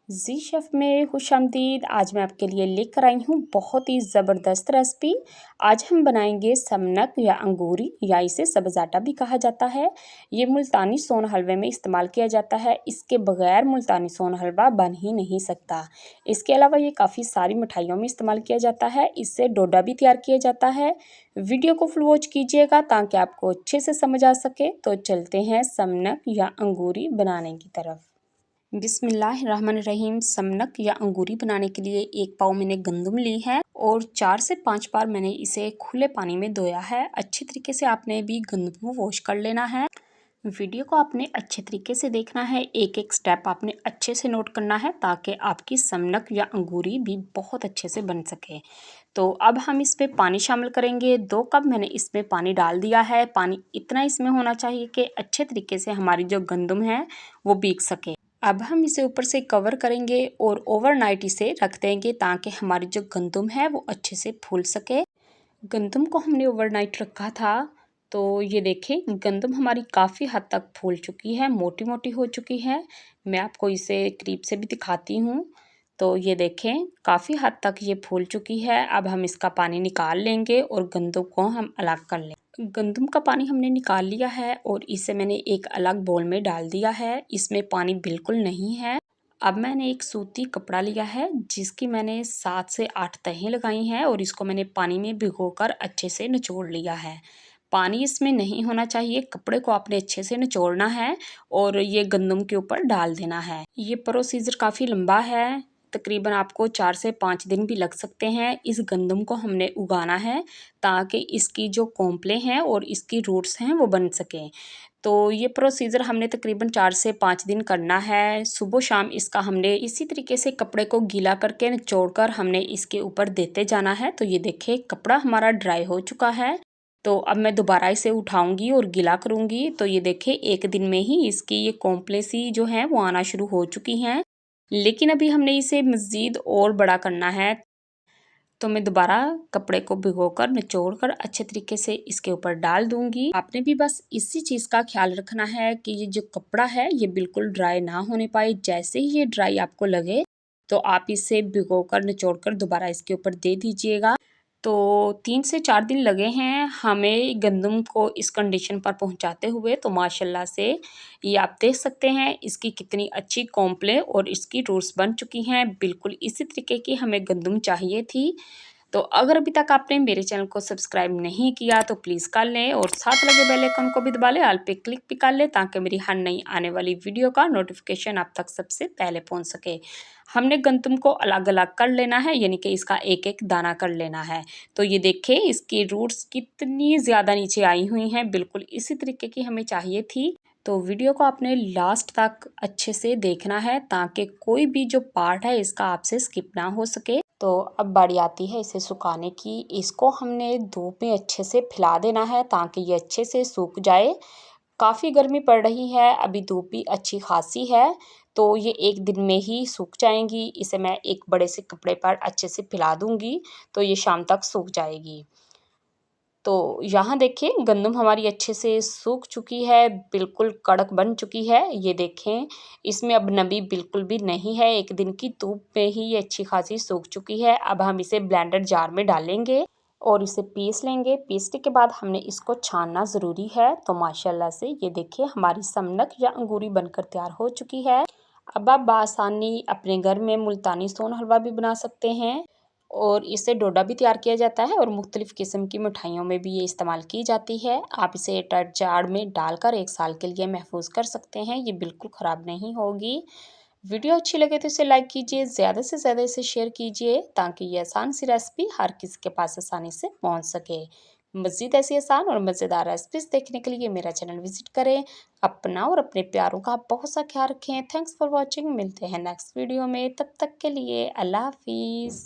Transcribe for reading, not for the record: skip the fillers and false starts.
जी chef में खुशामदीद। आज मैं आपके लिए लेकर आई हूँ बहुत ही ज़बरदस्त रेसिपी। आज हम बनाएंगे समनक या अंगूरी या इसे सब्ज़ आटा भी कहा जाता है। ये मुल्तानी सोन हलवे में इस्तेमाल किया जाता है। इसके बगैर मुल्तानी सोन हलवा बन ही नहीं सकता। इसके अलावा ये काफ़ी सारी मिठाइयों में इस्तेमाल किया जाता है। इससे डोडा भी तैयार किया जाता है। वीडियो को फुल वॉच कीजिएगा ताकि आपको अच्छे से समझ आ सके। तो चलते हैं समनक या अंगूरी बनाने की तरफ। बिस्मिल्लाहिर्रहमानिर्रहीम। समनक या अंगूरी बनाने के लिए एक पाव मैंने गंदम ली है और 4 से 5 बार मैंने इसे खुले पानी में धोया है। अच्छे तरीके से आपने भी गंदम को वॉश कर लेना है। वीडियो को आपने अच्छे तरीके से देखना है, एक एक स्टेप आपने अच्छे से नोट करना है ताकि आपकी समनक या अंगूरी भी बहुत अच्छे से बन सके। तो अब हम इसमें पानी शामिल करेंगे। 2 कप मैंने इसमें पानी डाल दिया है। पानी इतना इसमें होना चाहिए कि अच्छे तरीके से हमारी जो गंदम है वो भीग सके। अब हम इसे ऊपर से कवर करेंगे और ओवरनाइट इसे रख देंगे ताकि हमारी जो गंदम है वो अच्छे से फूल सके। गंदम को हमने ओवरनाइट रखा था तो ये देखें गंदम हमारी काफ़ी हद तक फूल चुकी है, मोटी मोटी हो चुकी है। मैं आपको इसे करीब से भी दिखाती हूँ। तो ये देखें काफ़ी हद तक ये फूल चुकी है। अब हम इसका पानी निकाल लेंगे और गंदम को हम अलग कर लेंगे। गंदम का पानी हमने निकाल लिया है और इसे मैंने एक अलग बाउल में डाल दिया है। इसमें पानी बिल्कुल नहीं है। अब मैंने एक सूती कपड़ा लिया है जिसकी मैंने 7 से 8 तहें लगाई हैं और इसको मैंने पानी में भिगोकर अच्छे से निचोड़ लिया है। पानी इसमें नहीं होना चाहिए। कपड़े को आपने अच्छे से निचोड़ना है और ये गंदम के ऊपर डाल देना है। ये प्रोसीजर काफ़ी लंबा है, तकरीबन आपको 4 से 5 दिन भी लग सकते हैं। इस गंदम को हमने उगाना है ताकि इसकी जो कोंपलें हैं और इसकी रूट्स हैं वो बन सकें। तो ये प्रोसीजर हमने तकरीबन 4 से 5 दिन करना है। सुबह शाम इसका हमने इसी तरीके से कपड़े को गीला करके निचोड़कर हमने इसके ऊपर देते जाना है। तो ये देखिए कपड़ा हमारा ड्राई हो चुका है। तो अब मैं दोबारा इसे उठाऊंगी और गीला करूंगी। तो ये देखिए एक दिन में ही इसकी ये कॉम्प्लेक्सी जो है वो आना शुरू हो चुकी हैं। लेकिन अभी हमने इसे मज़ीद और बड़ा करना है। तो मैं दोबारा कपड़े को भिगोकर निचोड़कर अच्छे तरीके से इसके ऊपर डाल दूंगी। आपने भी बस इसी चीज़ का ख्याल रखना है कि ये जो कपड़ा है ये बिल्कुल ड्राई ना होने पाए। जैसे ही ये ड्राई आपको लगे तो आप इसे भिगोकर निचोड़कर दोबारा इसके ऊपर दे दीजिएगा। तो 3 से 4 दिन लगे हैं हमें गंदम को इस कंडीशन पर पहुंचाते हुए। तो माशाल्लाह से ये आप देख सकते हैं इसकी कितनी अच्छी कॉम्प्ले और इसकी रूट्स बन चुकी हैं। बिल्कुल इसी तरीके की हमें गंदम चाहिए थी। तो अगर अभी तक आपने मेरे चैनल को सब्सक्राइब नहीं किया तो प्लीज़ कर लें और साथ लगे बेल आइकन को भी दबा लें, ऑल पे क्लिक भी कर लें ताकि मेरी हर नई आने वाली वीडियो का नोटिफिकेशन आप तक सबसे पहले पहुंच सके। हमने गंदम को अलग अलग कर लेना है, यानी कि इसका एक एक दाना कर लेना है। तो ये देखें इसकी रूट्स कितनी ज़्यादा नीचे आई हुई हैं, बिल्कुल इसी तरीके की हमें चाहिए थी। तो वीडियो को आपने लास्ट तक अच्छे से देखना है ताकि कोई भी जो पार्ट है इसका आपसे स्किप ना हो सके। तो अब बारी आती है इसे सुखाने की। इसको हमने धूप में अच्छे से फैला देना है ताकि ये अच्छे से सूख जाए। काफ़ी गर्मी पड़ रही है, अभी धूप भी अच्छी खासी है तो ये एक दिन में ही सूख जाएंगी। इसे मैं एक बड़े से कपड़े पर अच्छे से फैला दूंगी तो ये शाम तक सूख जाएगी। तो यहाँ देखिए गंदम हमारी अच्छे से सूख चुकी है, बिल्कुल कड़क बन चुकी है। ये देखें इसमें अब नमी बिल्कुल भी नहीं है, एक दिन की धूप में ही ये अच्छी खासी सूख चुकी है। अब हम इसे ब्लेंडर जार में डालेंगे और इसे पीस लेंगे। पीसने के बाद हमने इसको छानना ज़रूरी है। तो माशाल्लाह से ये देखिए हमारी समनक या अंगूरी बनकर तैयार हो चुकी है। अब आप बासानी अपने घर में मुल्तानी सोन हलवा भी बना सकते हैं और इससे डोडा भी तैयार किया जाता है और मुख्तलिफ़ किस्म की मिठाइयों में भी ये इस्तेमाल की जाती है। आप इसे एयरटाइट जार में डालकर 1 साल के लिए महफूज कर सकते हैं, ये बिल्कुल ख़राब नहीं होगी। वीडियो अच्छी लगे तो इसे लाइक कीजिए, ज़्यादा से ज़्यादा इसे शेयर कीजिए ताकि ये आसान सी रेसिपी हर किसी के पास आसानी से पहुंच सके। मज़ीद ऐसी आसान और मज़ेदार रेसिपीज़ देखने के लिए मेरा चैनल विजिट करें। अपना और अपने प्यारों का बहुत सा ख्याल रखें। Thanks for watching. मिलते हैं नेक्स्ट वीडियो में, तब तक के लिए अल्लाह हाफिज़।